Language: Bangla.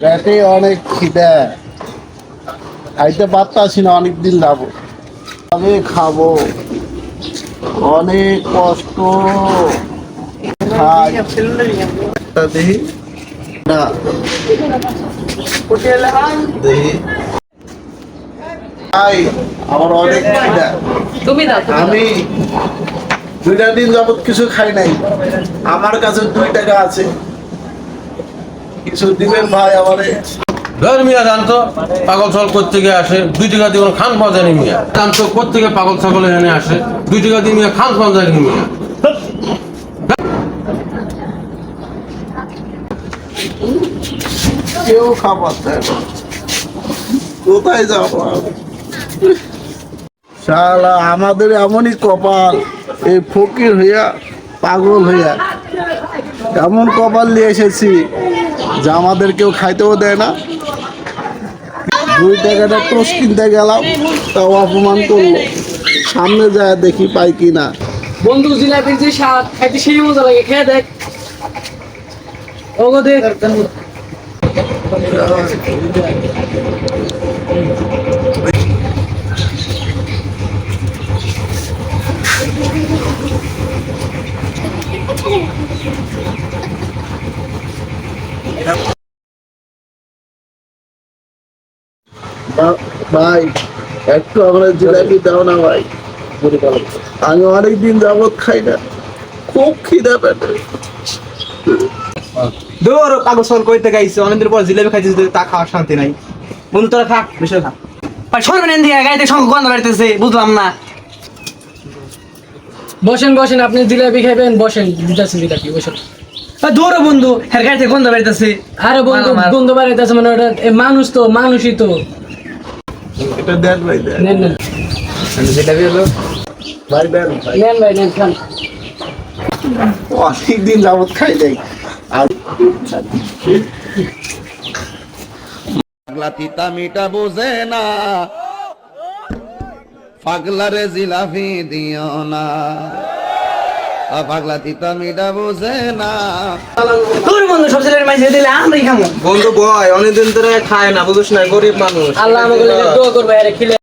পেটে অনেক খিদে, খাইতে পারতাছি না, অনেকদিন যাবো। আমি খাবো, অনেক কষ্ট। খাই একটা দেখি না, দেখি খাই, আমার অনেক খিদা। আমি 2টা দিন যাবত কিছু খাই নাই। আমার কাছে 2 টাকা আছে, কিছু দিবেন ভাই আমারে। ধর মিয়া জানতো পাগল ছাগল কোথেকে আসে, 2 টাকা দিয়ে খান পাওয়া যায়নি মিয়া। জানতো কোথেকে পাগল ছাগল এখানে আসে, 2 টাকা দিয়ে মিয়া খান পাওয়া যায়নি মিয়া। কেউ খাবার দেয় না, কোথায় যাবো? শালা আমাদের এমনই কপাল, এই ফকির হইয়া পাগল হইয়া এমন কপাল নিয়ে এসেছি যে আমাদের কেউ খাইতেও দেয় না। 2 টাকাটা টোস্ট কিনতে গেলাম, তাও অপমান করলো। সামনে যায় দেখি পাই কিনা। বন্ধু জিলাপির যে স্বাদ খাইতে সেই মজা লাগে, খেয়ে দেখ। ওগো দেখ ভাই একটু আমরা জিলাপি দাও না ভাই, আমি অনেকদিন যাবত খাই না, খুব খিদা পেটে। দূর পাগল ছাগল কইতে গাইছে, অনেকদিন পর জিলাপি খাইছিস, তা খাওয়ার শান্তি নাই। বন্ধু তোরা খা, বেশি খা। ভাই সরবেন দিয়ে গাইতে সঙ্গে গন্ধ বেরতেছে, বুঝলাম না। বসেন বসেন, আপনি জিলাপি খাবেন, বসেন, বুঝাচ্ছেন জিলাপি বসেন। দূর বন্ধু হের গাইতে গন্ধ বেরতেছে। আরে বন্ধু গন্ধ বাড়াইতেছে মানে ওটা মানুষ তো, মানুষই তো। এটা দেন ভাই, দেন নেন নেন জিলাপি হলো ভাই, দেন ভাই। নেন ভাই নেন, খান। অনেকদিন যাবত খাই নাই। আর পাগলা তিতা মিটা বোঝে না, পাগলারে জিলাপি দিও না, পাগলা তিতা মিটা বোঝে না। দূর বন্ধু সব ছেলের মাঝে দিলে আমরাই খামো। বন্ধু বয় অনেকদিন ধরে খায় না, বুঝছ না, গরিব মানুষ। আল্লাহ আমাকে দোয়া করবে, আরে খিলে